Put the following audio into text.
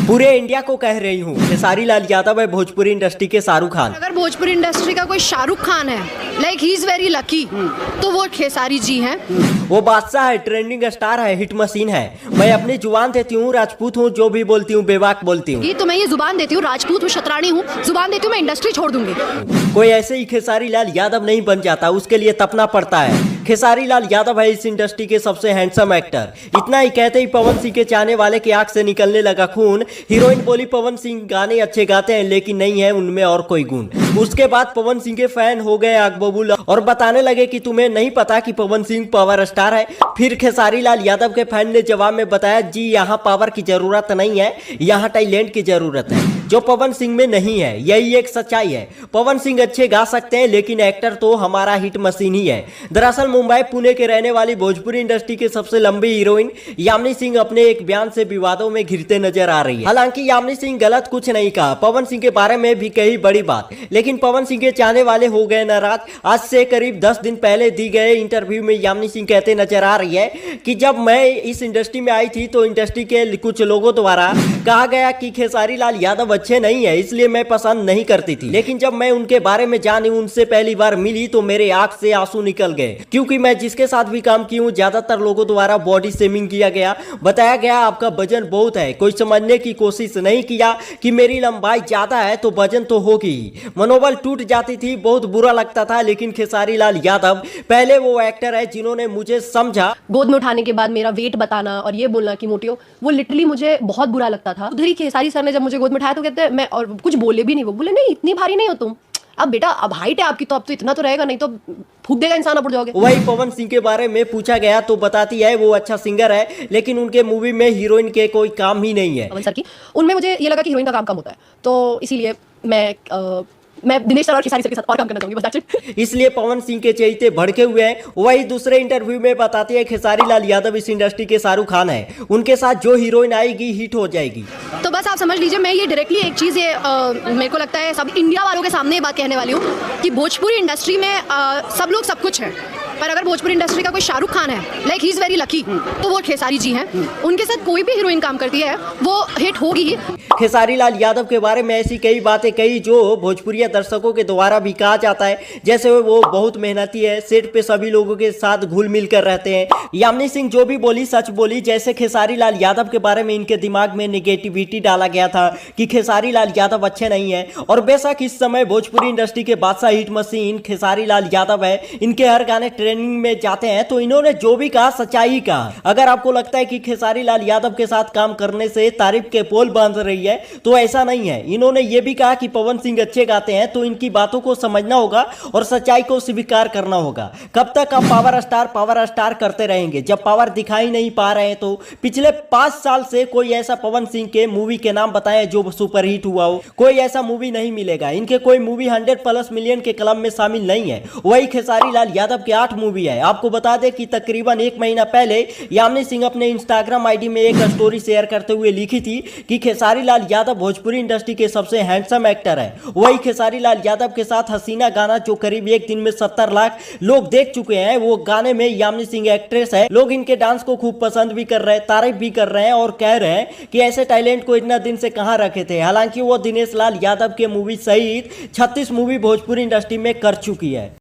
पूरे इंडिया को कह रही हूँ, खेसारी लाल यादव है भोजपुरी इंडस्ट्री के शाहरुख खान। अगर भोजपुरी इंडस्ट्री का कोई शाहरुख खान है, like he is very lucky, तो वो खेसारी जी हैं। वो बादशाह है, ट्रेंडिंग स्टार है, हिट मशीन है। मैं अपनी जुबान देती हूँ, राजपूत हूँ, जो भी बोलती हूँ बेबाक बोलती हूँ। तो मैं ये जुबान देती हूँ, राजपूत हूँ, शतरानी हूँ, जुबान देती हूँ, मैं इंडस्ट्री छोड़ दूंगी। कोई ऐसे ही खेसारी लाल यादव नहीं बन जाता, उसके लिए तपना पड़ता है। खेसारी लाल यादव है इस इंडस्ट्री के सबसे हैंडसम एक्टर। इतना ही कहते ही पवन सिंह के चाहने वाले की आंख से निकलने लगा खून। हीरोइन बोली पवन सिंह गाने अच्छे गाते हैं लेकिन नहीं है उनमें और कोई गुण। उसके बाद पवन सिंह के फैन हो गए आग बबूल और बताने लगे कि तुम्हें नहीं पता कि पवन सिंह पावर स्टार है। फिर खेसारी लाल यादव के फैन ने जवाब में बताया, जी यहाँ पावर की जरूरत नहीं है, यहाँ टैलेंट की जरूरत है जो पवन सिंह में नहीं है। यही एक सच्चाई है। पवन सिंह अच्छे गा सकते हैं लेकिन एक्टर तो हमारा हिट मशीन ही है। दरअसल मुंबई पुणे के रहने वाली भोजपुरी इंडस्ट्री की सबसे लंबी हीरोइन यामिनी सिंह अपने एक बयान से विवादों में घिरते नजर आ रही है। हालांकि यामिनी सिंह गलत कुछ नहीं कहा, पवन सिंह के बारे में भी कही बड़ी बात, लेकिन पवन सिंह के चाहने वाले हो गए नाराज। आज से करीब 10 दिन पहले दी गए इंटरव्यू में यामिनी सिंह कहते नजर आ रही है कि जब मैं इस इंडस्ट्री में आई थी तो इंडस्ट्री के कुछ लोगों द्वारा कहा गया कि खेसारी लाल यादव अच्छे नहीं है, इसलिए मैं पसंद नहीं करती थी। लेकिन जब मैं उनके बारे में जानी, उनसे पहली बार मिली तो मेरे आंख से आंसू निकल गए, क्योंकि मैं जिसके साथ भी काम की हूँ ज्यादातर लोगों द्वारा बॉडी शेमिंग किया गया, बताया गया आपका वजन बहुत है। कोई समझने की कोशिश नहीं किया कि मेरी लंबाई ज्यादा है तो वजन तो होगी ही। मनोबल टूट जाती थी, बहुत बुरा लगता था। लेकिन खेसारी लाल यादव पहले वो एक्टर है जिन्होंने मुझे समझा। गोद में उठाने के बाद मेरा वेट बताना और ये बोलना कि मोटी हो, वो लिटरली मुझे बहुत बुरा लगता था। उधर ही खेसारी सर ने जब मुझे गोद में उठाया तो कहते मैं, और कुछ बोले भी नहीं, वो बोले नहीं इतनी भारी नहीं हो तुम, अब बेटा अब हाइट है आपकी तो अब तो इतना तो रहेगा, नहीं तो फूक देगा इंसान, अब उड़ जाओगे। वही पवन सिंह के बारे में पूछा गया तो बताती है वो अच्छा सिंगर है लेकिन उनके मूवी में हीरोइन के कोई काम ही नहीं है। पवन सर की उनमें मुझे ये लगा कि हीरोइन का काम कम होता है, तो इसीलिए मैं दिनेश सर और खेसारी सर के साथ और काम करना चाहूंगी, बस that's it। इसलिए पवन सिंह के चहेते भड़के हुए हैं। वही दूसरे इंटरव्यू में बताती है खेसारी लाल यादव इस इंडस्ट्री के शाहरुख खान है, उनके साथ जो हीरोइन आएगी हिट हो जाएगी। तो बस आप समझ लीजिए, मैं ये डायरेक्टली एक चीज़ ये मेरे को लगता है सब इंडिया वालों के सामने ये बात कहने वाली हूँ कि भोजपुरी इंडस्ट्री में सब लोग सब कुछ है, पर अगर भोजपुरी इंडस्ट्री का कोई शाहरुख खान है, like he is very lucky, तो वो खेसारी जी हैं। उनके साथ कोई भी हीरोइन काम करती है वो हिट होगी ही। खेसारी लाल यादव के बारे में ऐसी कई बातें कही जो भोजपुरी दर्शकों के द्वारा भी कहा जाता है, जैसे वो बहुत मेहनती है, सेट पे सभी लोगों के साथ घुल मिल कर रहते हैं। यामिनी सिंह जो भी बोली सच बोली। जैसे खेसारी लाल यादव के बारे में इनके दिमाग में नेगेटिविटी डाला गया था कि खेसारी लाल यादव अच्छे नहीं है, और बेशक इस समय भोजपुरी इंडस्ट्री के बादशाह हिट मशीन खेसारी लाल यादव है, इनके हर गाने ट्रेनिंग में जाते हैं, तो इन्होंने जो भी कहा सच्चाई कहा। अगर आपको लगता है कि खेसारी लाल यादव के साथ काम करने से तारीफ के पोल बांध रही है तो ऐसा नहीं है। इन्होंने ये भी कहा कि पवन सिंह अच्छे गाते हैं, तो इनकी बातों को समझना होगा और सच्चाई को स्वीकार करना होगा। कब तक आप पावर स्टार करते रहेंगे जब पावर दिखाई नहीं पा रहे हैं? तो पिछले 5 साल से कोई ऐसा पवन सिंह के मूवी के नाम बताएं जो सुपरहिट हुआ हो, कोई ऐसा मूवी नहीं मिलेगा। इनके कोई मूवी 100+ मिलियन के क्लब में शामिल नहीं है। वही खेसारी लाल यादव के 8 मूवी है। आपको बता दें कि तकरीबन 1 महीना पहले यामिनी सिंह अपने इंस्टाग्राम आईडी में एक स्टोरी शेयर करते हुए लिखी थी कि खेसारी लाल यादव भोजपुरी इंडस्ट्री के सबसे हैंडसम एक्टर है। वही खेसारी लाल यादव के साथ हसीना गाना जो करीब एक दिन में 70 लाख लोग देख चुके हैं, वो गाने में यामिनी सिंह एक्ट्रेस है। लोग इनके डांस को खूब पसंद भी कर रहे हैं, तारीफ भी कर रहे हैं और कह रहे हैं कि ऐसे टैलेंट को इतना दिन से कहां रखे थे। हालांकि वो दिनेश लाल यादव के मूवी सहित 36 मूवी भोजपुरी इंडस्ट्री में कर चुकी है।